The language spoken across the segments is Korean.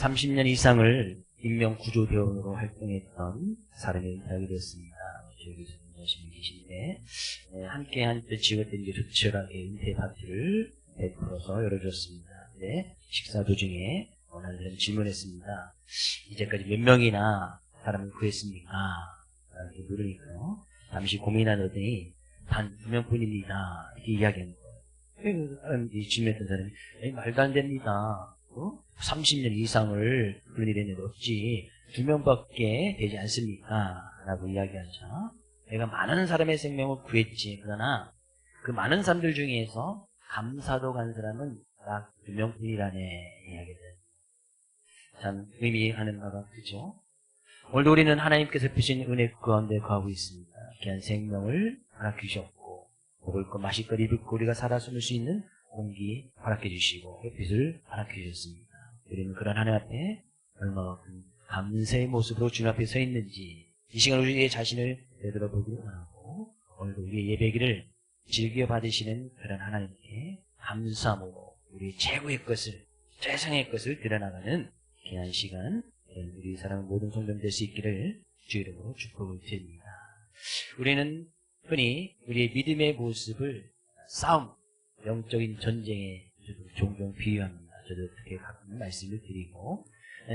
30년 이상을 인명구조대원으로 활동했던 사람이 은퇴하게 되었습니다. 저희 교수님 오신 분 계신데, 함께 한때 지원된 조촐하게 은퇴 파티를 베풀어서 열어줬습니다. 네, 식사 도중에 원하는 질문했습니다. 이제까지 몇 명이나 사람을 구했습니까? 이렇게 물으니까요. 잠시 고민하더니 단 2명뿐입니다. 이렇게 이야기하는 거예요. 이 질문했던 사람이 말도 안 됩니다. 30년 이상을 그런 일이 했는데 어찌 2명밖에 되지 않습니까? 라고 이야기하자 내가 많은 사람의 생명을 구했지. 그러나 그 많은 사람들 중에서 감사도 간 사람은 딱 2명뿐이라네 이야기를. 참 의미하는 바가 그죠? 오늘도 우리는 하나님께서 주신 은혜 가운데 거하고 있습니다. 귀한 생명을 허락해 주셨고 먹을 것, 마실 것, 입을 것, 우리가 살아 숨을 수 있는 공기 허락해 주시고 햇빛을 허락해 주셨습니다. 우리는 그런 하나님 앞에 얼마만큼 감사의 모습으로 주님 앞에 서 있는지 이 시간 우리의 자신을 되돌아보기를 원하고 오늘도 우리의 예배기를 즐겨 받으시는 그런 하나님께 감사함으로 우리의 최고의 것을, 최상의 것을 드러나가는 귀한 시간 우리 사랑하는 모든 성도님 될 수 있기를 주 이름으로 축복을 드립니다. 우리는 흔히 우리의 믿음의 모습을 싸움, 영적인 전쟁에 종종 비유합니다. 저도 그렇게 가끔 말씀을 드리고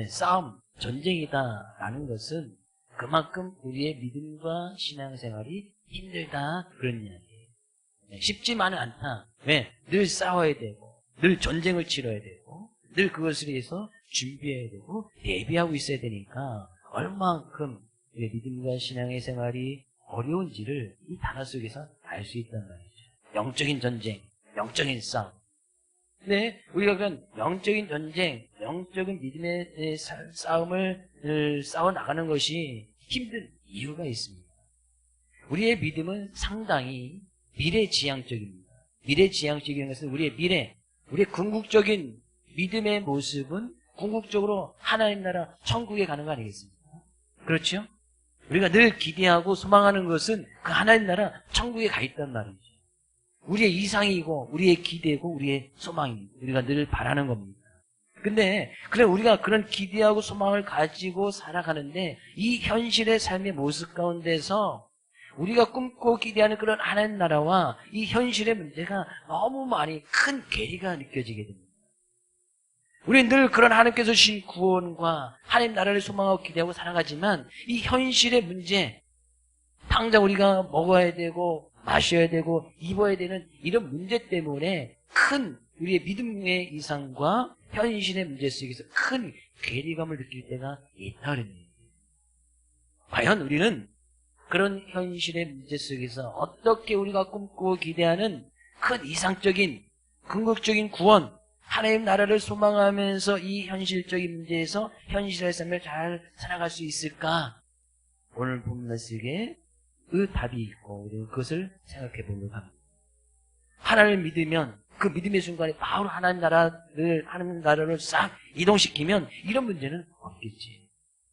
싸움, 전쟁이다라는 것은 그만큼 우리의 믿음과 신앙생활이 힘들다 그런 이야기예요. 쉽지만은 않다. 왜? 늘 싸워야 되고 늘 전쟁을 치러야 되고 늘 그것을 위해서 준비해야 되고 대비하고 있어야 되니까 얼마만큼 우리의 믿음과 신앙의 생활이 어려운지를 이 단어 속에서 알 수 있단 말이죠. 영적인 전쟁, 영적인 싸움. 근데 우리가 그런 영적인 전쟁, 영적인 믿음의 싸움을 싸워나가는 것이 힘든 이유가 있습니다. 우리의 믿음은 상당히 미래지향적입니다. 미래지향적인 것은 우리의 미래, 우리의 궁극적인 믿음의 모습은 궁극적으로 하나님 나라 천국에 가는 거 아니겠습니까? 그렇죠? 우리가 늘 기대하고 소망하는 것은 그 하나님 나라 천국에 가 있단 말이죠. 우리의 이상이고 우리의 기대고 우리의 소망입니다. 우리가 늘 바라는 겁니다. 근데 그래 우리가 그런 기대하고 소망을 가지고 살아가는데 이 현실의 삶의 모습 가운데서 우리가 꿈꾸고 기대하는 그런 하나님 나라와 이 현실의 문제가 너무 많이 큰 괴리가 느껴지게 됩니다. 우리는 늘 그런 하나님께서 주신 구원과 하나님 나라를 소망하고 기대하고 살아가지만 이 현실의 문제, 당장 우리가 먹어야 되고 마셔야 되고 입어야 되는 이런 문제 때문에 큰 우리의 믿음의 이상과 현실의 문제 속에서 큰 괴리감을 느낄 때가 있다는 얘기예요. 과연 우리는 그런 현실의 문제 속에서 어떻게 우리가 꿈꾸고 기대하는 큰 이상적인 궁극적인 구원, 하나님 나라를 소망하면서 이 현실적인 문제에서 현실의 삶을 잘 살아갈 수 있을까? 오늘 본 말씀에 그 답이 있고 우리는 그것을 생각해 보려고 합니다. 하나님을 믿으면 그 믿음의 순간에 바로 하나님 나라를 싹 이동시키면 이런 문제는 없겠지.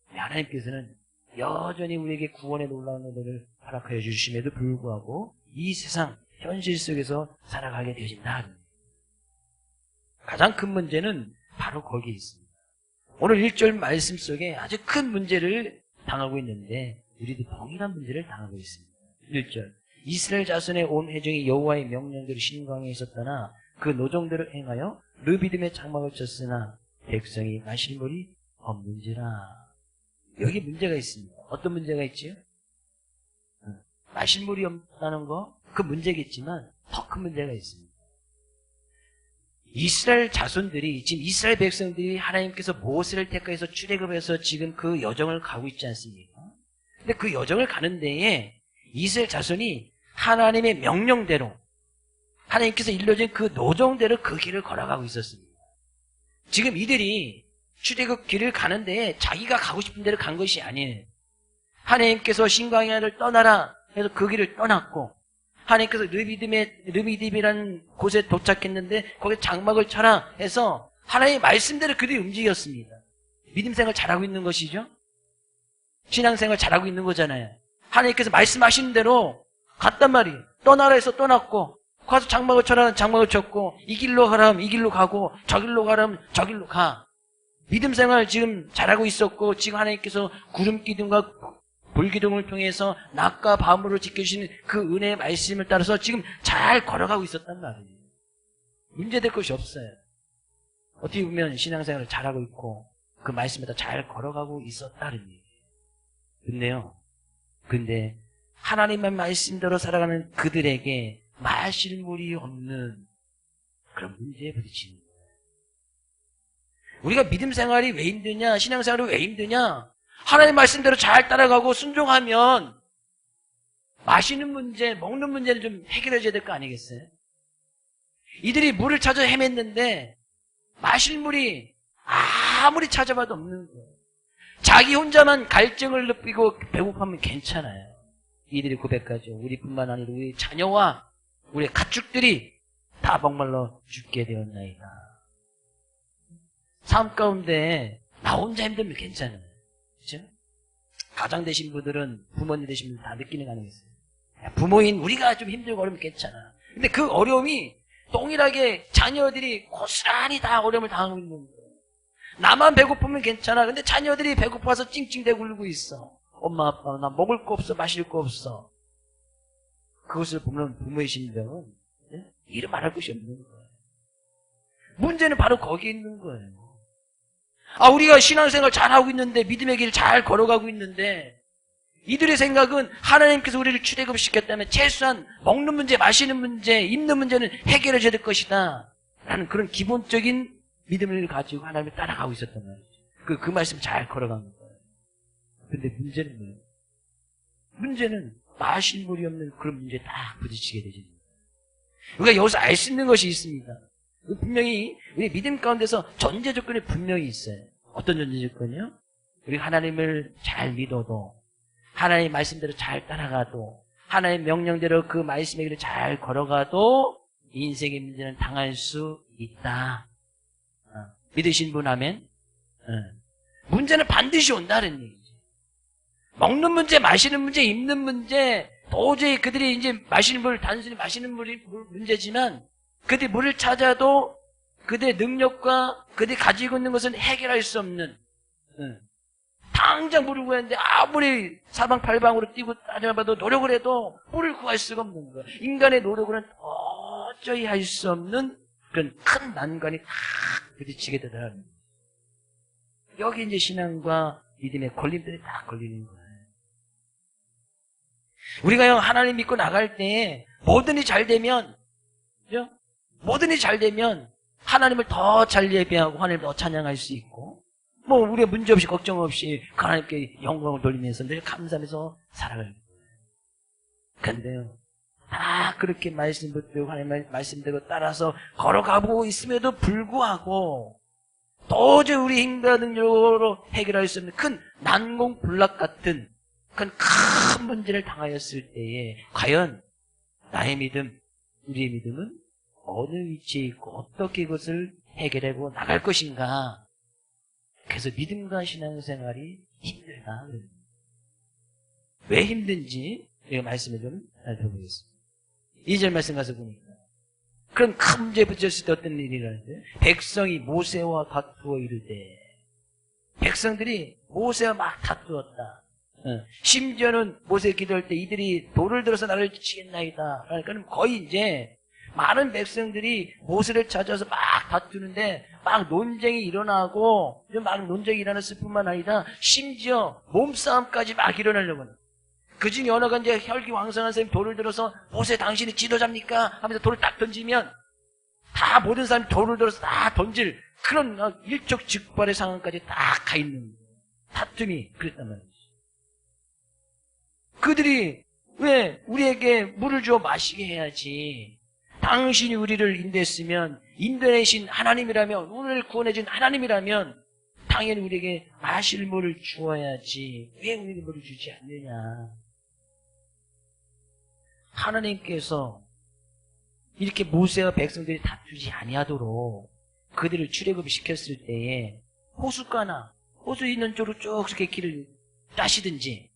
하나님께서는 여전히 우리에게 구원의 놀라운 은혜를 허락하여 주심에도 불구하고 이 세상 현실 속에서 살아가게 되어진다. 가장 큰 문제는 바로 거기에 있습니다. 오늘 1절 말씀 속에 아주 큰 문제를 당하고 있는데 우리도 동일한 문제를 당하고 있습니다. 1절 이스라엘 자손의 온 회중이 여호와의 명령대로 신광에 있었다나 그 노정대로 행하여 르비딤의 장막을 쳤으나 백성이 마실 물이 없는지라. 여기 문제가 있습니다. 어떤 문제가 있지요? 마실 물이 없다는 거 그 문제겠지만 더 큰 문제가 있습니다. 이스라엘 자손들이 지금 이스라엘 백성들이 하나님께서 모세를 택하여서 출애굽해서 지금 그 여정을 가고 있지 않습니까? 근데 그 여정을 가는 데에 이스라엘 자손이 하나님의 명령대로 하나님께서 일러준 그 노정대로 그 길을 걸어가고 있었습니다. 지금 이들이 출애굽 길을 가는 데에 자기가 가고 싶은 데로 간 것이 아니에요. 하나님께서 신광야를 떠나라 해서 그 길을 떠났고 하나님께서 르비딤이라는 곳에 도착했는데 거기에 장막을 쳐라 해서 하나님의 말씀대로 그들이 움직였습니다. 믿음생활 잘하고 있는 것이죠. 신앙생활 잘하고 있는 거잖아요. 하나님께서 말씀하신 대로 갔단 말이에요. 떠나라 해서 떠났고 가서 장막을 쳐라 장막을 쳤고 이 길로 가라면 이 길로 가고 저 길로 가라면 저 길로 가. 믿음 생활 지금 잘하고 있었고 지금 하나님께서 구름 기둥과 불 기둥을 통해서 낮과 밤으로 지켜주시는 그 은혜의 말씀을 따라서 지금 잘 걸어가고 있었단 말이에요. 문제될 것이 없어요. 어떻게 보면 신앙생활을 잘하고 있고 그 말씀에다 잘 걸어가고 있었다는 얘기예요. 근데 하나님의 말씀대로 살아가는 그들에게 마실 물이 없는 그런 문제에 부딪히는 거예요. 우리가 믿음 생활이 왜 힘드냐, 신앙생활이 왜 힘드냐, 하나님 말씀대로 잘 따라가고 순종하면 마시는 문제, 먹는 문제는 좀 해결해줘야 될 거 아니겠어요? 이들이 물을 찾아 헤맸는데 마실 물이 아무리 찾아봐도 없는 거예요. 자기 혼자만 갈증을 느끼고 배고파면 괜찮아요. 이들이 고백하죠. 우리뿐만 아니라 우리 자녀와 우리 가축들이 다 목말라 죽게 되었나이다. 삶 가운데 나 혼자 힘들면 괜찮아요. 그렇죠? 가장 되신 분들은, 부모님 되신 분들 다 느끼는 거 아니겠어요? 부모인 우리가 좀 힘들고 어려우면 괜찮아. 근데 그 어려움이 동일하게 자녀들이 고스란히 다 어려움을 당하고 있는 거예요. 나만 배고프면 괜찮아. 근데 자녀들이 배고파서 찡찡대고 울고 있어. 엄마 아빠 나 먹을 거 없어, 마실 거 없어. 그것을 보면 부모의 심정은 이를 말할 것이 없는 거예요. 문제는 바로 거기에 있는 거예요. 우리가 신앙생활 잘하고 있는데, 믿음의 길을 잘 걸어가고 있는데, 이들의 생각은 하나님께서 우리를 출애굽시켰다면 최소한 먹는 문제, 마시는 문제, 입는 문제는 해결해줘야 될 것이다 라는 그런 기본적인 믿음을 가지고 하나님을 따라가고 있었단 말이죠. 그 말씀 잘 걸어간 거예요. 근데 문제는 뭐예요? 문제는 마실 물이 없는 그런 문제에 딱 부딪히게 되죠. 우리가 여기서 알 수 있는 것이 있습니다. 분명히 우리 믿음 가운데서 전제 조건이 분명히 있어요. 어떤 전제 조건이요? 우리 하나님을 잘 믿어도, 하나님 말씀대로 잘 따라가도, 하나님 명령대로 그 말씀의 길을 잘 걸어가도 인생의 문제는 당할 수 있다. 믿으신 분 아멘? 문제는 반드시 온다는 얘기죠. 먹는 문제, 마시는 문제, 입는 문제, 도저히 그들이 이제 마시는 물, 단순히 마시는 물이 문제지만 그들이 물을 찾아도 그들의 능력과 그들이 가지고 있는 것은 해결할 수 없는, 당장 물을 구했는데 아무리 사방팔방으로 뛰고 따져봐도 노력을 해도 물을 구할 수가 없는 거예요. 인간의 노력으로는 도저히 할 수 없는 그런 큰 난관이 딱 부딪히게 되더라는 거예요. 여기 이제 신앙과 믿음의 걸림돌이 딱 걸리는 거예요. 우리가 하나님 믿고 나갈 때 뭐든지 잘 되면, 그죠? 뭐든지 잘 되면 하나님을 더 잘 예배하고 하나님을 더 찬양할 수 있고, 뭐 우리가 문제 없이 걱정 없이 하나님께 영광을 돌리면서 늘 감사하면서 살아갈 거예요. 그런데요, 다 그렇게 말씀 붙들고 하나님 말씀대로 따라서 걸어가고 있음에도 불구하고 도저히 우리 힘과 능력으로 해결할 수 없는 큰 난공불락 같은 큰 문제를 당하였을 때에 과연 나의 믿음, 우리의 믿음은 어느 위치에 있고 어떻게 그것을 해결하고 나갈 것인가. 그래서 믿음과 신앙생활이 힘들다. 왜 힘든지 이 말씀을 좀 살펴보겠습니다. 2절 말씀 가서 보니까 그런 큰 문제에 부딪혔을 때 어떤 일이 일어나는데, 백성이 모세와 다투어 이르되, 백성들이 모세와 막 다투었다. 심지어는 모세 기도할 때 이들이 돌을 들어서 나를 치겠나이다. 그러니까 거의 이제 많은 백성들이 모세를 찾아서 막 다투는데 막 논쟁이 일어나고, 막 논쟁이 일어났을 뿐만 아니라 심지어 몸싸움까지 막 일어나려고 하는. 그 중에 어느가 이제 혈기왕성한 사람이 돌을 들어서 모세 당신이 지도자입니까? 하면서 돌을 딱 던지면 다 모든 사람이 돌을 들어서 다 던질 그런 일촉즉발의 상황까지 딱 가 있는 다툼이 그랬단 말이죠. 그들이 왜 우리에게 물을 주어 마시게 해야지, 당신이 우리를 인도했으면, 인도내신 하나님이라면, 우리를 구원해준 하나님이라면 당연히 우리에게 마실 물을 주어야지 왜 우리에게 물을 주지 않느냐. 하나님께서 이렇게 모세와 백성들이 다투지 아니하도록 그들을 출애굽시켰을 때에 호숫가나 호수 있는 쪽으로 쭉 이렇게 길을 따시든지,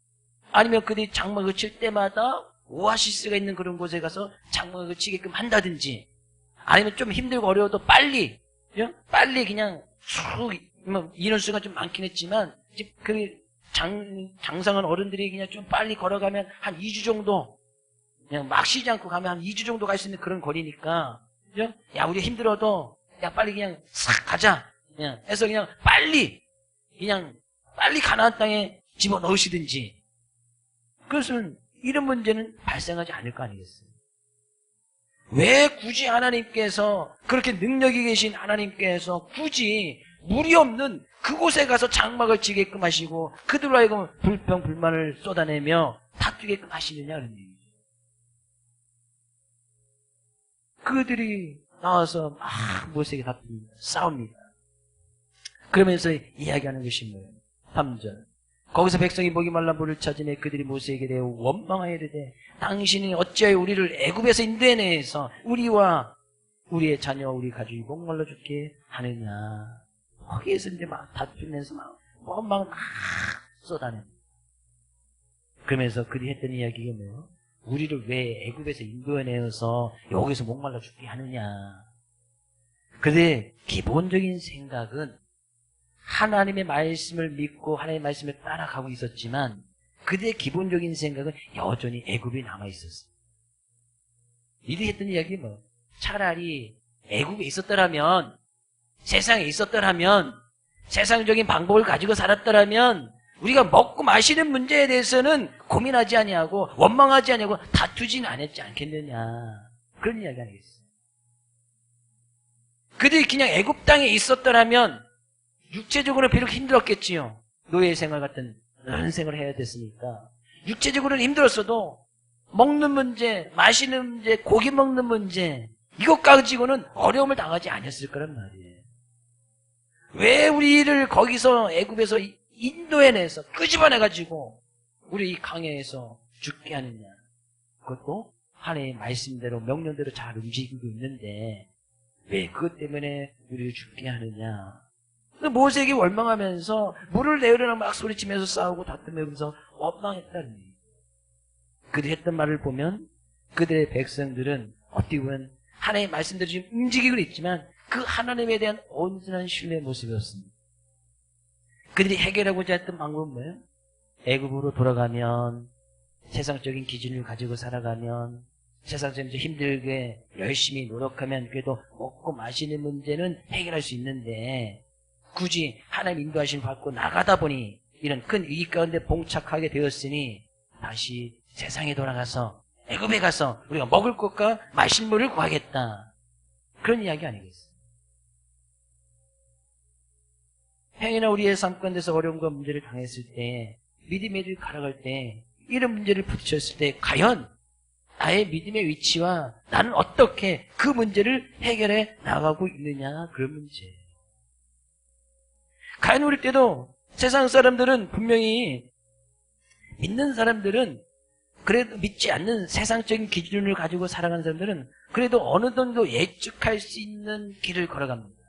아니면 그들이 장막을 칠 때마다 오아시스가 있는 그런 곳에 가서 장막을 치게끔 한다든지, 아니면 좀 힘들고 어려워도 빨리 그냥 쑥 뭐 인원수가 좀 많긴 했지만 이제 그 장성한 어른들이 그냥 좀 빨리 걸어가면 한 2주 정도 그냥 막 쉬지 않고 가면 한 2주 정도 갈 수 있는 그런 거리니까 그죠? 야 우리 힘들어도 야 빨리 그냥 싹 가자 그냥 해서 그냥 빨리 가나안 땅에 집어넣으시든지 그것은 이런 문제는 발생하지 않을 거 아니겠어요? 왜 굳이 하나님께서 그렇게 능력이 계신 하나님께서 굳이 물이 없는 그곳에 가서 장막을 지게끔 하시고 그들로 하여금 불평 불만을 쏟아내며 다투게끔 하시느냐 그런 얘기죠. 그들이 나와서 막 모세에게 다툽니다. 싸웁니다. 그러면서 이야기하는 것이 뭐예요? 3절 거기서 백성이 목이 말라 물을 찾으니 그들이 모세에게 대하여 원망하여 이르되 당신이 어찌하여 우리를 애굽에서 인도해내서 우리와 우리의 자녀와 우리 가족이 목말라 죽게 하느냐. 거기에서 이제 막 다투면서 막 원망을 막 쏟아냅니다. 그러면서 그들이 했던 이야기가 뭐예요? 우리를 왜 애굽에서 인도해내서 여기서 목말라 죽게 하느냐. 그들의 기본적인 생각은 하나님의 말씀을 믿고 하나님의 말씀을 따라가고 있었지만 그들의 기본적인 생각은 여전히 애굽에 남아있었어요. 이들이 했던 이야기 뭐 차라리 애굽에 있었더라면 세상에 있었더라면 세상적인 방법을 가지고 살았더라면 우리가 먹고 마시는 문제에 대해서는 고민하지 아니하고 원망하지 아니하고 다투지는 않겠느냐 그런 이야기 아니겠어요. 그들이 그냥 애굽 땅에 있었더라면 육체적으로 비록 힘들었겠지요. 노예 생활 같은 그런 생활을 해야 됐으니까 육체적으로는 힘들었어도 먹는 문제, 마시는 문제, 고기 먹는 문제 이것 가지고는 어려움을 당하지 않았을 거란 말이에요. 왜 우리를 거기서 애굽에서 인도해내서 끄집어내가지고 우리 이 강해에서 죽게 하느냐. 그것도 하나님의 말씀대로 명령대로 잘 움직이고 있는데 왜 그것 때문에 우리를 죽게 하느냐. 모세에게 원망하면서 물을 내으려나 막 소리치면서 싸우고 다투면서 원망했다는 얘기예요. 그들이 했던 말을 보면 그들의 백성들은 어떻게 보면 하나님의 말씀대로 지금 움직이고 있지만 그 하나님에 대한 온전한 신뢰의 모습이었습니다. 그들이 해결하고자 했던 방법은 뭐예요? 애굽으로 돌아가면 세상적인 기준을 가지고 살아가면 세상적으로 힘들게 열심히 노력하면 그래도 먹고 마시는 문제는 해결할 수 있는데 굳이 하나님 인도하심을 받고 나가다 보니 이런 큰 위기 가운데 봉착하게 되었으니 다시 세상에 돌아가서 애굽에 가서 우리가 먹을 것과 마실 물을 구하겠다. 그런 이야기 아니겠어요? 행여나 우리의 삶 가운데서 어려움과 문제를 당했을 때 믿음의 길을 걸어갈 때 이런 문제를 부딪혔을 때 과연 나의 믿음의 위치와 나는 어떻게 그 문제를 해결해 나가고 있느냐 그런 문제예요. 과연 우리 때도 세상 사람들은 분명히 믿는 사람들은 그래도 믿지 않는 세상적인 기준을 가지고 살아가는 사람들은 그래도 어느 정도 예측할 수 있는 길을 걸어갑니다.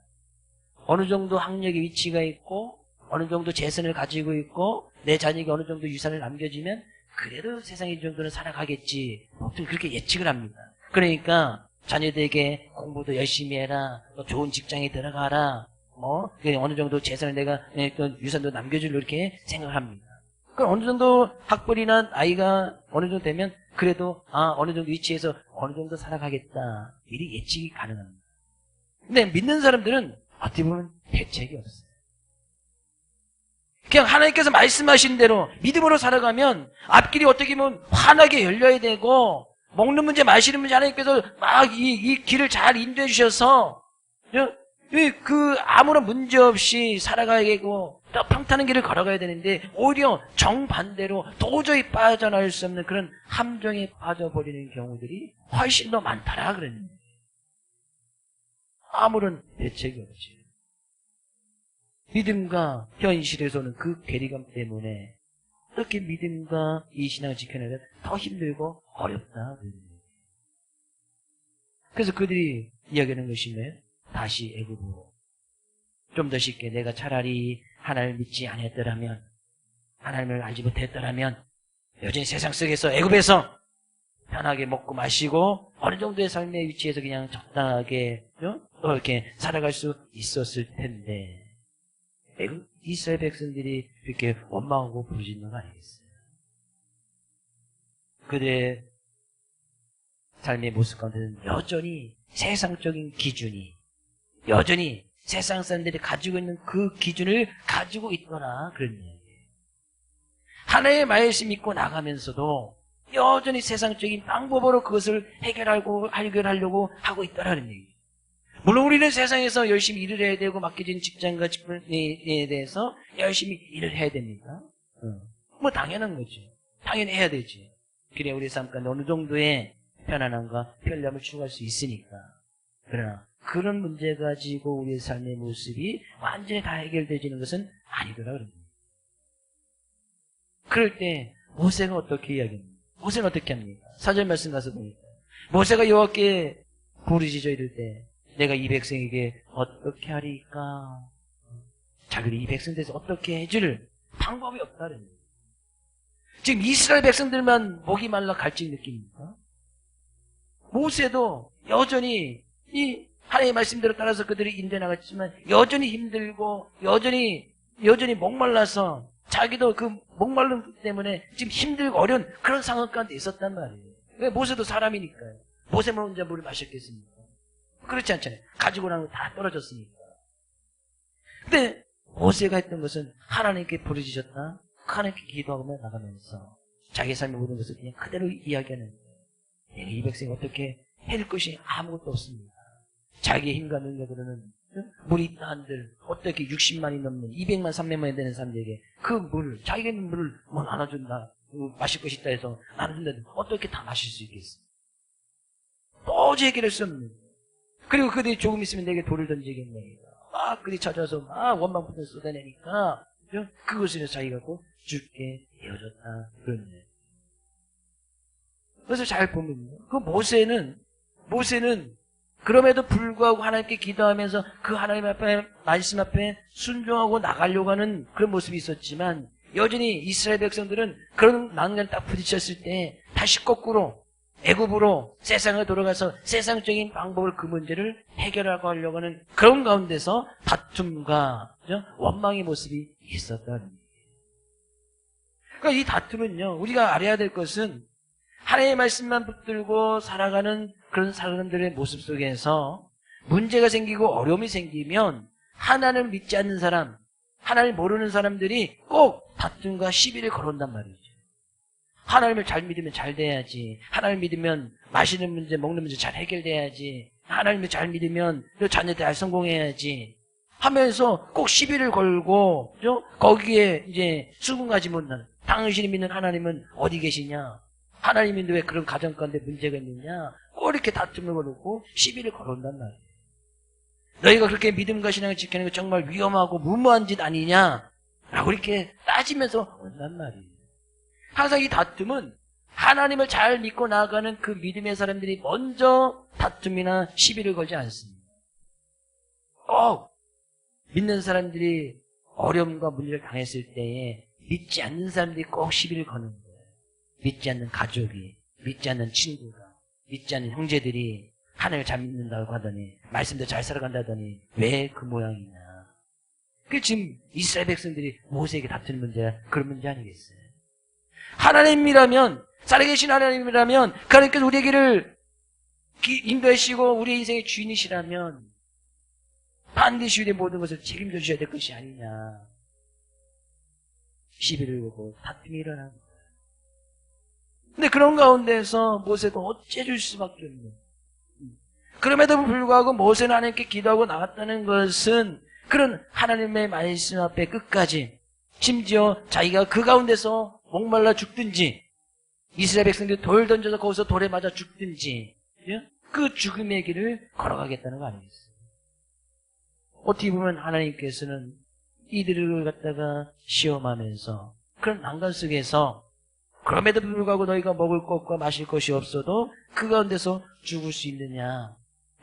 어느 정도 학력의 위치가 있고 어느 정도 재산을 가지고 있고 내 자녀에게 어느 정도 유산을 남겨주면 그래도 세상에 이 정도는 살아가겠지. 보통 그렇게 예측을 합니다. 그러니까 자녀들에게 공부도 열심히 해라. 좋은 직장에 들어가라. 어느 정도 재산을 내가 유산도 남겨주려 이렇게 생각을 합니다. 그럼 어느 정도 학벌이나 나이가 어느 정도 되면 그래도 어느 정도 위치에서 어느 정도 살아가겠다. 미리 예측이 가능합니다. 근데 믿는 사람들은 어떻게 보면 대책이 없어요. 그냥 하나님께서 말씀하신 대로 믿음으로 살아가면 앞길이 어떻게 보면 환하게 열려야 되고 먹는 문제 마시는 문제 하나님께서 막 이 길을 잘 인도해 주셔서 그 아무런 문제 없이 살아가야 되고 또 평탄한 길을 걸어가야 되는데 오히려 정반대로 도저히 빠져나올 수 없는 그런 함정에 빠져버리는 경우들이 훨씬 더 많더라 그러는 거예요. 아무런 대책이 없지. 믿음과 현실에서는 그 괴리감 때문에 이렇게 믿음과 이 신앙을 지켜내면 더 힘들고 어렵다. 그래서 그들이 이야기하는 것이 뭐예요? 다시 애굽으로 좀 더 쉽게 내가 차라리 하나님을 믿지 않았더라면 하나님을 알지 못했더라면 여전히 세상 속에서 애굽에서 편하게 먹고 마시고 어느 정도의 삶의 위치에서 그냥 적당하게 이렇게 살아갈 수 있었을 텐데 이스라엘 백성들이 이렇게 원망하고 부르짖는 거 아니겠어요? 그들의 삶의 모습 가운데는 여전히 세상적인 기준이, 여전히 세상 사람들이 가지고 있는 그 기준을 가지고 있거나 그런 이야기예요. 하나님의 말씀 믿고 나가면서도 여전히 세상적인 방법으로 그것을 해결하려고 하고 있다라는 얘기예요. 물론 우리는 세상에서 열심히 일을 해야 되고 맡겨진 직장과 직분에 대해서 열심히 일을 해야 됩니다. 뭐 당연한 거죠. 당연히 해야 되지. 그래야 우리 삶 가운데 어느 정도의 편안함과 편리함을 추구할 수 있으니까. 그러나 그런 문제 가지고 우리의 삶의 모습이 완전히 다 해결되지는 것은 아니더라 그럽니다. 그럴 때 모세가 어떻게 이야기합니까? 모세는 어떻게 합니까? 4절 말씀 가서 보니까 모세가 여호와께 부르짖어 이를 때 내가 이 백성에게 어떻게 하리까? 자기들이 이 백성들에서 어떻게 해줄 방법이 없다는 거예요. 지금 이스라엘 백성들만 목이 말라 갈증 느낍니까? 모세도 여전히 이 하나님의 말씀대로 따라서 그들이 인도해 나갔지만 여전히 힘들고 여전히 목말라서 자기도 그 목말름 때문에 지금 힘들고 어려운 그런 상황 가운데 있었단 말이에요. 왜? 모세도 사람이니까요. 모세만 혼자 물을 마셨겠습니까? 그렇지 않잖아요. 가지고 나면 다 떨어졌으니까. 근데 모세가 했던 것은 하나님께 부르짖었다. 하나님께 기도하며 나가면서 자기 삶의 모든 것을 그냥 그대로 이야기하는 거예요. 내가 이 백성이 어떻게 해줄 것이 아무것도 없습니다. 자기의 힘과 능력으로는 물이 있다 한들 어떻게 60만이 넘는 200만 300만이 되는 사람들에게 그 물을 자기가 있는 물을 뭐 나눠준다 마실 것이 있다 해서 나눠준다 어떻게 다 마실 수 있겠어요? 도저히 해결할 수 없는. 그리고 그들이 조금 있으면 내게 돌을 던지겠네. 막 그들이 찾아서 막 원망부터 쏟아내니까 그것을 자기가 꼭 죽게 되어졌다 그런 거예요. 그래서 잘 보면 그 모세는 그럼에도 불구하고 하나님께 기도하면서 그 하나님 앞에 말씀 앞에 순종하고 나가려고 하는 그런 모습이 있었지만 여전히 이스라엘 백성들은 그런 난간에 딱 부딪혔을 때 다시 거꾸로 애굽으로 세상에 돌아가서 세상적인 방법을 그 문제를 해결하고 하려고 하는 그런 가운데서 다툼과 원망의 모습이 있었다는 얘기예요. 그러니까 이 다툼은요, 우리가 알아야 될 것은 하나님의 말씀만 붙들고 살아가는 그런 사람들의 모습 속에서 문제가 생기고 어려움이 생기면 하나님을 믿지 않는 사람, 하나님을 모르는 사람들이 꼭 다툼과 시비를 걸어온단 말이죠. 하나님을 잘 믿으면 잘 돼야지. 하나님을 믿으면 마시는 문제, 먹는 문제 잘 해결돼야지. 하나님을 잘 믿으면 자녀들 잘 성공해야지. 하면서 꼭 시비를 걸고 거기에 이제 수긍하지 못하는 당신이 믿는 하나님은 어디 계시냐? 하나님인데 왜 그런 가정 가운데 문제가 있느냐? 꼭 이렇게 다툼을 걸고 시비를 걸어온단 말이에요. 너희가 그렇게 믿음과 신앙을 지키는 게 정말 위험하고 무모한 짓 아니냐? 라고 이렇게 따지면서 온단 말이에요. 항상 이 다툼은 하나님을 잘 믿고 나아가는 그 믿음의 사람들이 먼저 다툼이나 시비를 걸지 않습니다. 믿는 사람들이 어려움과 문제를 당했을 때에 믿지 않는 사람들이 꼭 시비를 거는 거예요. 믿지 않는 가족이, 믿지 않는 친구가, 믿지 않는 형제들이 하나님을 잘 믿는다고 하더니 말씀도 잘 살아간다더니 왜 그 모양이냐. 그게 지금 이스라엘 백성들이 모세에게 다투는 문제가 그런 문제 아니겠어요? 하나님이라면, 살아계신 하나님이라면 그 하나님께서 우리에게를 인도하시고 우리의 인생의 주인이시라면 반드시 우리의 모든 것을 책임져 주셔야 될 것이 아니냐. 시비를 걸고 다툼이 일어나는 거예요. 근데 그런 가운데서 모세도 어째줄 수밖에 없는. 그럼에도 불구하고 모세는 하나님께 기도하고 나갔다는 것은 그런 하나님의 말씀 앞에 끝까지 심지어 자기가 그 가운데서 목말라 죽든지 이스라엘 백성들이 돌 던져서 거기서 돌에 맞아 죽든지 그 죽음의 길을 걸어가겠다는 거 아니겠어요? 어떻게 보면 하나님께서는 이들을 갖다가 시험하면서 그런 난간 속에서 그럼에도 불구하고 너희가 먹을 것과 마실 것이 없어도 그 가운데서 죽을 수 있느냐,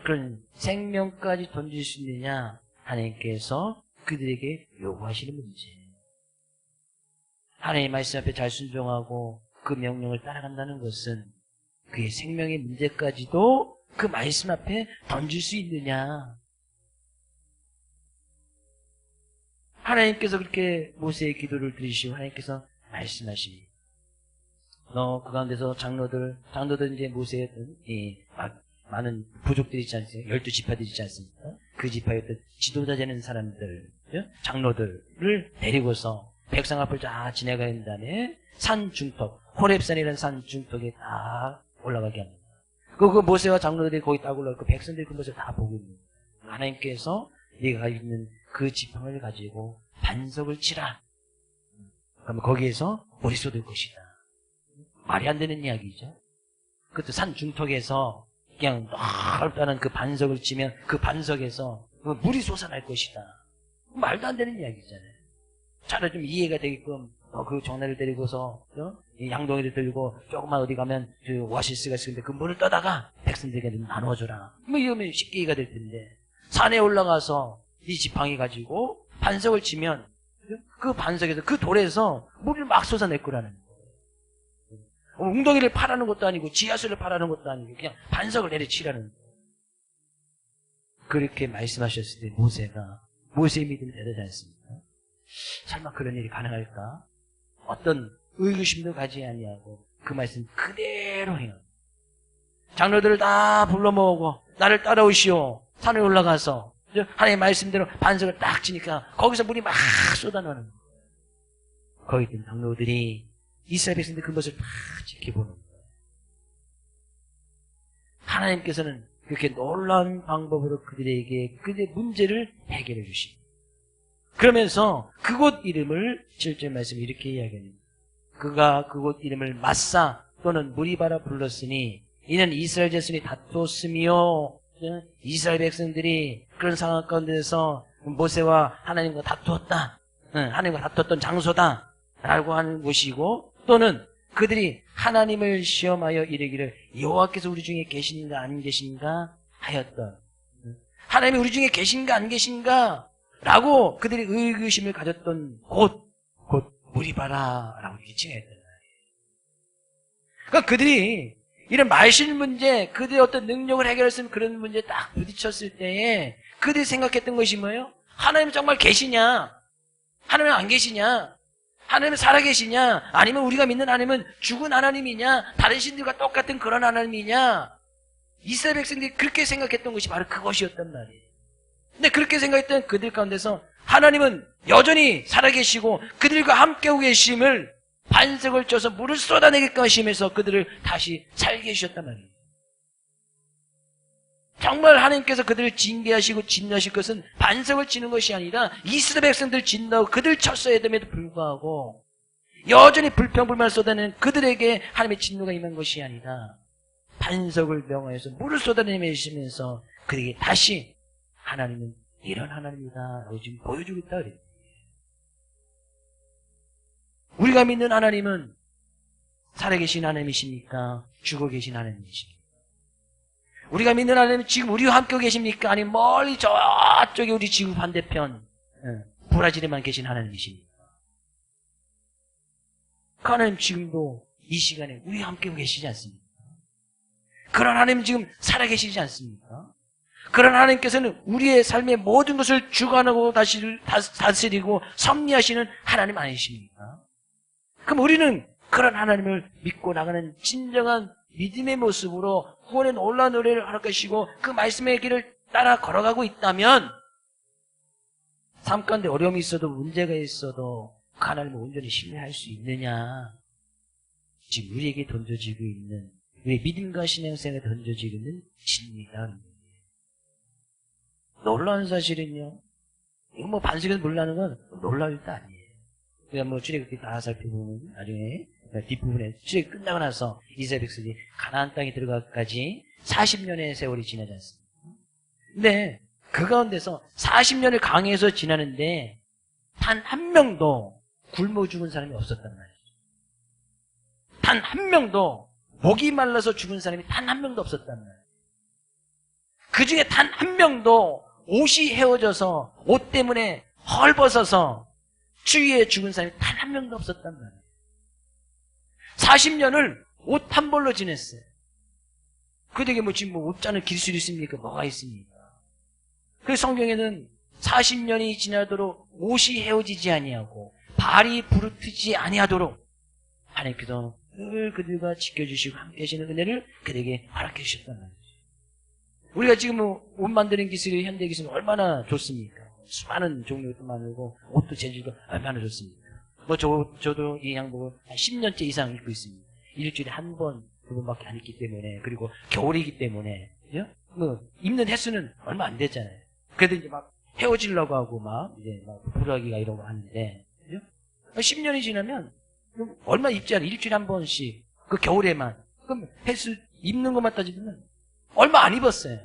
그런 생명까지 던질 수 있느냐, 하나님께서 그들에게 요구하시는 문제예요. 하나님의 말씀 앞에 잘 순종하고 그 명령을 따라간다는 것은 그의 생명의 문제까지도 그 말씀 앞에 던질 수 있느냐. 하나님께서 그렇게 모세의 기도를 들으시고 하나님께서 말씀하십니다. 너 그 가운데서 장로들 이제 모세의 어떤 많은 부족들이 있지 않습니까? 12지파들이 있지 않습니까? 그 지파의 어떤 지도자 되는 사람들, 장로들을 데리고서 백성 앞을 쫙 지나가는 다음에 산 중턱, 호렙산이라는 산 중턱에 다 올라가게 합니다. 그 모세와 장로들이 거기 딱 올라가고 백성들이 그 모습을 다 보고 있는 거예요. 하나님께서 네가 있는 그 지팡이를 가지고 반석을 치라. 그러면 거기에서 물이 쏟을 것이다. 말이 안 되는 이야기죠. 그것도 산 중턱에서 그냥 넓다는 그 반석을 치면 그 반석에서 물이 솟아날 것이다. 말도 안 되는 이야기잖아요. 차라리 좀 이해가 되게끔 그 정나를 데리고서 양동이를 들고 조금만 어디 가면 그 오아시스가 있는데 그 물을 떠다가 백성들에게 나눠줘라. 뭐 이러면 쉽게 이해가 될 텐데 산에 올라가서 이 지팡이 가지고 반석을 치면 그 반석에서 그 돌에서 물을 막 쏟아낼 거라는 거예요. 웅덩이를 파라는 것도 아니고 지하수를 파라는 것도 아니고 그냥 반석을 내려치라는 거예요. 그렇게 말씀하셨을 때 모세의 믿음이 대단하지 않습니까? 설마 그런 일이 가능할까? 어떤 의구심도 가지 아니하고 그 말씀 그대로 해요. 장로들을 다 불러 모으고 나를 따라오시오. 산에 올라가서 하나님의 말씀대로 반석을 딱 치니까 거기서 물이 막 쏟아나는 거예요. 거기 있던 장로들이 이스라엘 백성들 그 모습을 다 지켜보는 거예요. 하나님께서는 그렇게 놀라운 방법으로 그들에게 그들의 문제를 해결해 주십니다. 그러면서 그곳 이름을 7절 말씀 이렇게 이야기합니다. 그가 그곳 이름을 마사 또는 무리바라 불렀으니 이는 이스라엘 자손이 다투었으며 이스라엘 백성들이 그런 상황 가운데서 모세와 하나님과 다투었다. 하나님과 다투었던 장소다. 라고 하는 곳이고 또는 그들이 하나님을 시험하여 이르기를 여호와께서 우리 중에 계시는가 안 계신가 하였던 하나님이 우리 중에 계신가 안 계신가 라고 그들이 의구심을 가졌던 곳 무리바라라고 이렇게 칭했단 말이에요. 그러니까 그들이 이런 말실 문제, 그들의 어떤 능력을 해결할 수 있는 그런 문제에 딱 부딪혔을 때에 그들이 생각했던 것이 뭐예요? 하나님 정말 계시냐? 하나님 안 계시냐? 하나님은 살아계시냐? 아니면 우리가 믿는 하나님은 죽은 하나님이냐? 다른 신들과 똑같은 그런 하나님이냐? 이스라엘 백성들이 그렇게 생각했던 것이 바로 그것이었단 말이에요. 근데 그렇게 생각했던 그들 가운데서 하나님은 여전히 살아계시고 그들과 함께하고 계심을 반석을 쪄서 물을 쏟아내게끔 하시면서 그들을 다시 살게 해주셨단 말이에요. 정말 하나님께서 그들을 징계하시고 진노하실 것은 반석을 치는 것이 아니라 이스라엘 백성들을 진노하고 그들 쳤어야 됨에도 불구하고 여전히 불평불만을 쏟아내는 그들에게 하나님의 진노가 임한 것이 아니라 반석을 명하여서 물을 쏟아내시면서 그들에게 다시 하나님은 이런 하나님이다 라고 지금 보여주고 있다 그래요. 우리가 믿는 하나님은 살아계신 하나님이십니까? 죽어 계신 하나님이십니까? 우리가 믿는 하나님은 지금 우리와 함께 계십니까? 아니면 멀리 저쪽에 우리 지구 반대편 브라질에만 계신 하나님이십니까? 그 하나님 지금도 이 시간에 우리와 함께 계시지 않습니까? 그런 하나님 지금 살아계시지 않습니까? 그런 하나님께서는 우리의 삶의 모든 것을 주관하고 다스리고 섭리하시는 하나님 아니십니까? 그럼 우리는 그런 하나님을 믿고 나가는 진정한 믿음의 모습으로 구원의 놀라운 노래를 할 것이고 그 말씀의 길을 따라 걸어가고 있다면 삶 가운데 어려움이 있어도 문제가 있어도 그 하나님을 온전히 신뢰할 수 있느냐? 지금 우리에게 던져지고 있는 우리의 믿음과 신앙생활에 던져지고 있는 진리다. 놀라운 사실은요. 이거 뭐 반석에서 놀라는 건 놀라울 때 아니에요. 우리가 뭐 출애굽기 다 살펴보면 나중에 뒷부분에 출애굽이 끝나고 나서 이스라엘 백성이 가나안 땅에 들어가기까지 40년의 세월이 지나지 않습니까? 근데 그 가운데서 40년을 강해서 지나는데 단 한 명도 굶어 죽은 사람이 없었단 말이죠. 단 한 명도 목이 말라서 죽은 사람이 단 한 명도 없었단 말이에요. 그 중에 단 한 명도 옷이 헤어져서 옷 때문에 헐벗어서 추위에 죽은 사람이 단 한 명도 없었단 말이에요. 40년을 옷 한 벌로 지냈어요. 그들에게 뭐 지금 뭐 옷자는 기술이 있습니까? 뭐가 있습니까? 그 성경에는 40년이 지나도록 옷이 헤어지지 아니하고 발이 부르트지 아니하도록 하나님께서 늘 그들과 지켜주시고 함께 하시는 은혜를 그들에게 허락해 주셨다는 거죠. 우리가 지금 옷 만드는 기술이 현대 기술이 얼마나 좋습니까? 수많은 종류도 많고 옷도 재질도 얼마나 좋습니까? 저도 이 양복을 한 10년째 이상 입고 있습니다. 일주일에 한 번, 두 번밖에 안 입기 때문에, 그리고 겨울이기 때문에, 그죠? 입는 횟수는 얼마 안 됐잖아요. 그래도 이제 막 헤어지려고 하고 이제 불하기가 이런 거 하는데, 그죠? 10년이 지나면 얼마 입지 않아요. 일주일에 한 번씩. 그 겨울에만. 그럼 횟수, 입는 것만 따지면 얼마 안 입었어요.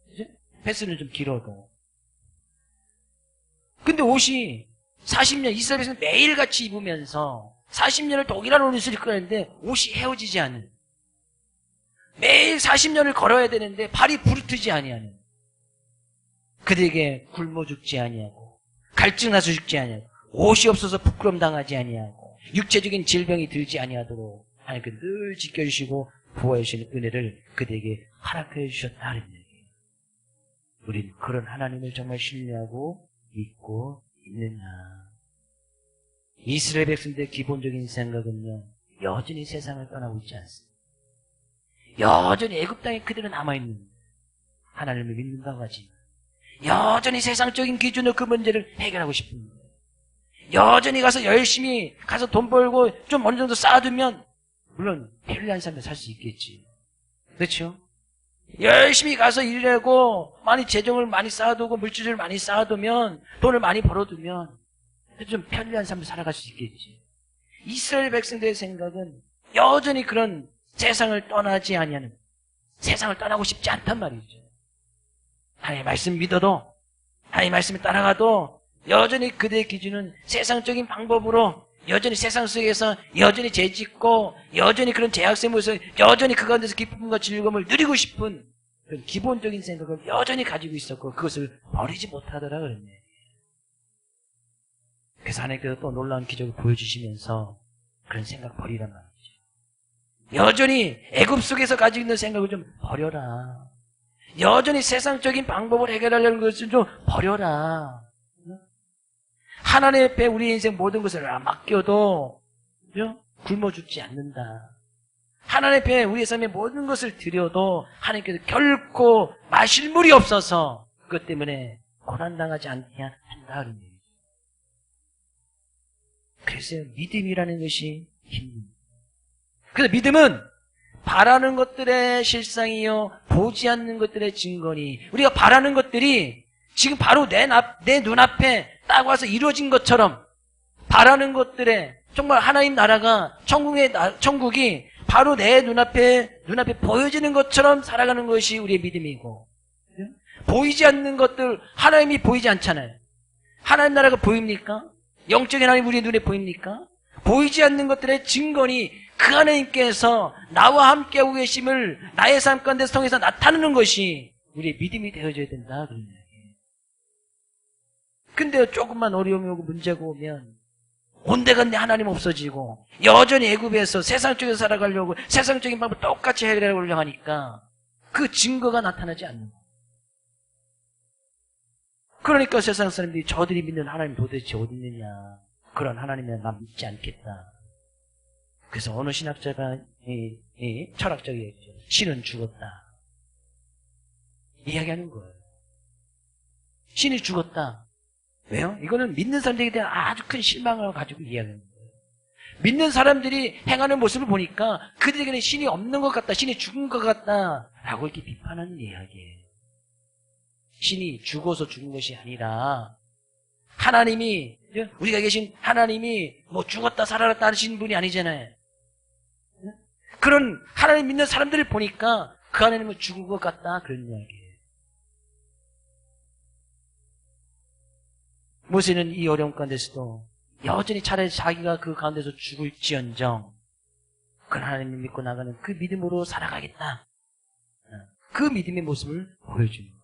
그죠? 횟수는 좀 길어도. 근데 옷이 40년, 이스라엘에서는 매일같이 입으면서 40년을 동일한 옷을 입고 다니는데 옷이 헤어지지 않는, 매일 40년을 걸어야 되는데 발이 부르트지 아니하는, 그들에게 굶어 죽지 아니하고 갈증 나서 죽지 아니하고 옷이 없어서 부끄럼 당하지 아니하고 육체적인 질병이 들지 아니하도록 하나님께 늘 지켜주시고 보호해 주시는 은혜를 그들에게 허락해 주셨다는 얘기예요. 우리는 그런 하나님을 정말 신뢰하고 믿고 있느냐. 이스라엘 백성들의 기본적인 생각은요, 여전히 세상을 떠나고 있지 않습니다. 여전히 애굽 땅에 그대로 남아있는 하나님을 믿는다고 하지만 여전히 세상적인 기준으로 그 문제를 해결하고 싶은 거예요. 여전히 가서 열심히 가서 돈 벌고 좀 어느 정도 쌓아두면 물론 편리한 삶을 살 수 있겠지. 그렇죠? 열심히 가서 일하고 많이 재정을 많이 쌓아두고 물질을 많이 쌓아두면, 돈을 많이 벌어두면 좀 편리한 삶을 살아갈 수 있겠지. 이스라엘 백성들의 생각은 여전히 그런 세상을 떠나지 아니하는, 세상을 떠나고 싶지 않단 말이죠. 하나님의 말씀 믿어도, 하나님의 말씀을 따라가도 여전히 그들의 기준은 세상적인 방법으로, 여전히 세상 속에서 여전히 죄짓고 여전히 그런 죄악의 모습, 여전히 그 가운데서 기쁨과 즐거움을 누리고 싶은 그런 기본적인 생각을 여전히 가지고 있었고 그것을 버리지 못하더라 그랬네. 그래서 하나님께서 또 놀라운 기적을 보여주시면서 그런 생각 버리란 말이죠. 여전히 애굽 속에서 가지고 있는 생각을 좀 버려라. 여전히 세상적인 방법을 해결하려는 것을 좀 버려라. 하나님 앞에 우리 인생 모든 것을 맡겨도 굶어 죽지 않는다. 하나님 앞에 우리의 삶의 모든 것을 드려도 하나님께서 결코 마실 물이 없어서 그것 때문에 고난당하지 않냐 한다. 그래서 믿음이라는 것이 힘듭니다. 그래서 믿음은 바라는 것들의 실상이요 보지 않는 것들의 증거니, 우리가 바라는 것들이 지금 바로 내 눈앞에 딱 와서 이루어진 것처럼, 바라는 것들에 정말 하나님 나라가, 천국이 바로 내 눈앞에 보여지는 것처럼 살아가는 것이 우리의 믿음이고, 보이지 않는 것들, 하나님이 보이지 않잖아요. 하나님 나라가 보입니까? 영적인 하나님 우리의 눈에 보입니까? 보이지 않는 것들의 증거니 그 하나님께서 나와 함께하고 계심을 나의 삶 가운데 통해서 나타내는 것이 우리의 믿음이 되어져야 된다. 그런 이야기예요. 근데 조금만 어려움이 오고 문제가 오면 온데간데 하나님 없어지고 여전히 애굽에서 세상 쪽에서 살아가려고 세상적인 방법 똑같이 해결하려고 하니까 그 증거가 나타나지 않는 거예요. 그러니까 세상 사람들이 저들이 믿는 하나님 도대체 어디 있느냐, 그런 하나님은 난 믿지 않겠다. 그래서 어느 신학자가 철학자가 얘기했죠. 신은 죽었다 이야기하는 거예요. 신이 죽었다. 왜요? 이거는 믿는 사람들에 대한 아주 큰 실망을 가지고 이야기하는 거예요. 믿는 사람들이 행하는 모습을 보니까 그들에게는 신이 없는 것 같다, 신이 죽은 것 같다 라고 이렇게 비판하는 이야기예요. 신이 죽어서 죽은 것이 아니라 하나님이, 우리가 계신 하나님이 뭐 죽었다 살아났다 하시는 분이 아니잖아요. 그런 하나님 믿는 사람들을 보니까 그 하나님은 죽은 것 같다, 그런 이야기예요. 모세는 이 어려움 가운데서도 여전히 차라리 자기가 그 가운데서 죽을지언정 그 하나님을 믿고 나가는 그 믿음으로 살아가겠다, 그 믿음의 모습을 보여주는 거예요.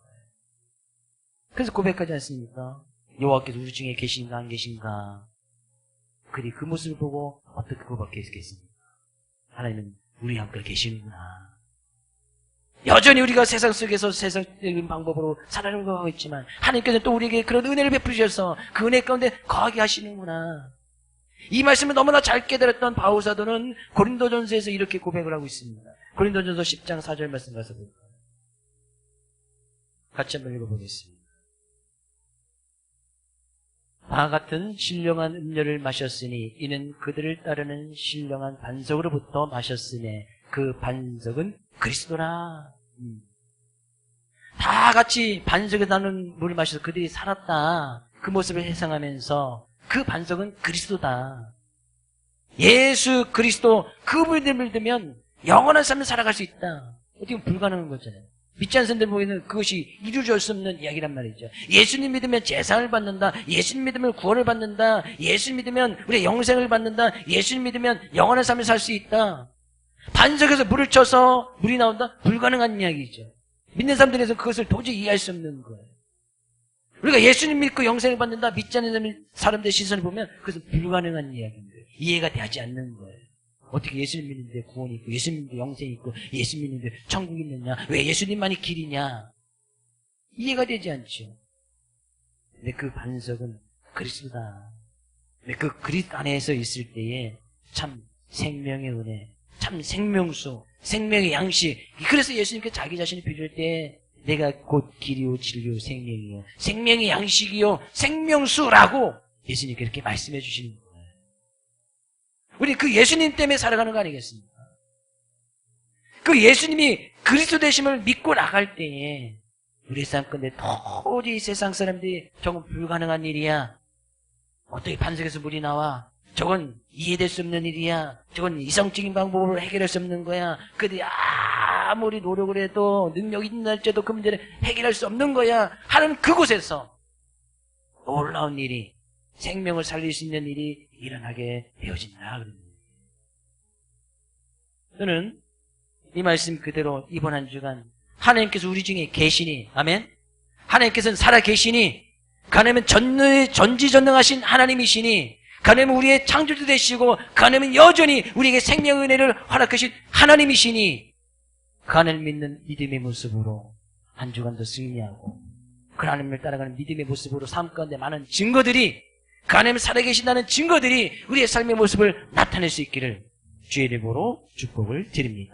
그래서 고백하지 않습니까? 여호와께서 우리 중에 계신가 안 계신가. 그리 그 모습을 보고 어떻게 고백했겠습니까? 하나님은 우리 함께 계시는구나. 여전히 우리가 세상 속에서 세상적인 방법으로 살아가고 있지만 하나님께서 또 우리에게 그런 은혜를 베푸셔서 그 은혜 가운데 거하게 하시는구나. 이 말씀을 너무나 잘 깨달았던 바울 사도는 고린도전서에서 이렇게 고백을 하고 있습니다. 고린도전서 10장 4절 말씀 가서 볼까요? 같이 한번 읽어보겠습니다. 다 같은 신령한 음료를 마셨으니 이는 그들을 따르는 신령한 반석으로부터 마셨으니 그 반석은 그리스도라. 다 같이 반석에 나는 물을 마셔서 그들이 살았다. 그 모습을 회상하면서 그 반석은 그리스도다. 예수 그리스도 그분을 믿으면 영원한 삶을 살아갈 수 있다. 어떻게 보면 불가능한 거잖아요. 믿지 않는 사람들 보기에는 그것이 이루어질 수 없는 이야기란 말이죠. 예수님 믿으면 재상을 받는다. 예수님 믿으면 구원을 받는다. 예수님 믿으면 우리의 영생을 받는다. 예수님 믿으면 영원한 삶을 살 수 있다. 반석에서 물을 쳐서 물이 나온다? 불가능한 이야기죠. 믿는 사람들에서 그것을 도저히 이해할 수 없는 거예요. 우리가 예수님 믿고 영생을 받는다, 믿지 않는 사람들의 시선을 보면 그것은 불가능한 이야기인 거예요. 이해가 되지 않는 거예요. 어떻게 예수님 믿는데 구원이 있고, 예수님 믿는데 영생이 있고, 예수님 믿는데 천국이 있느냐? 왜 예수님만이 길이냐? 이해가 되지 않죠. 근데 그 반석은 그리스도다. 근데 그 그리스도 안에서 있을 때에 참 생명의 은혜, 참 생명수, 생명의 양식. 그래서 예수님께서 자기 자신을 비유할 때 내가 곧 길이요 진리요 생명이요 생명의 양식이요 생명수라고 예수님께 이렇게 말씀해 주시는 거예요. 우리 그 예수님 때문에 살아가는 거 아니겠습니까? 그 예수님이 그리스도 되심을 믿고 나갈 때에 우리 삶 건데 도저히 세상 사람들이 저건 불가능한 일이야. 어떻게 반석에서 물이 나와? 저건 이해될 수 없는 일이야. 저건 이성적인 방법으로 해결할 수 없는 거야. 그들이 아무리 노력을 해도 능력이 있는 날짜도 그 문제를 해결할 수 없는 거야 하는 그곳에서 놀라운 일이, 생명을 살릴 수 있는 일이 일어나게 되어진다. 저는 이 말씀 그대로 이번 한 주간 하나님께서 우리 중에 계시니, 아멘, 하나님께서는 살아 계시니, 하나님은 전지전능하신 하나님이시니, 하나님은 우리의 창조주 되시고, 하나님은 여전히 우리에게 생명의 은혜를 허락하신 하나님이시니, 그 하나님을 믿는 믿음의 모습으로 한 주간도 승리하고 그 하나님을 따라가는 믿음의 모습으로 삶 가운데 많은 증거들이, 그 하나님을 살아계신다는 증거들이 우리의 삶의 모습을 나타낼 수 있기를 주의 이름으로 축복을 드립니다.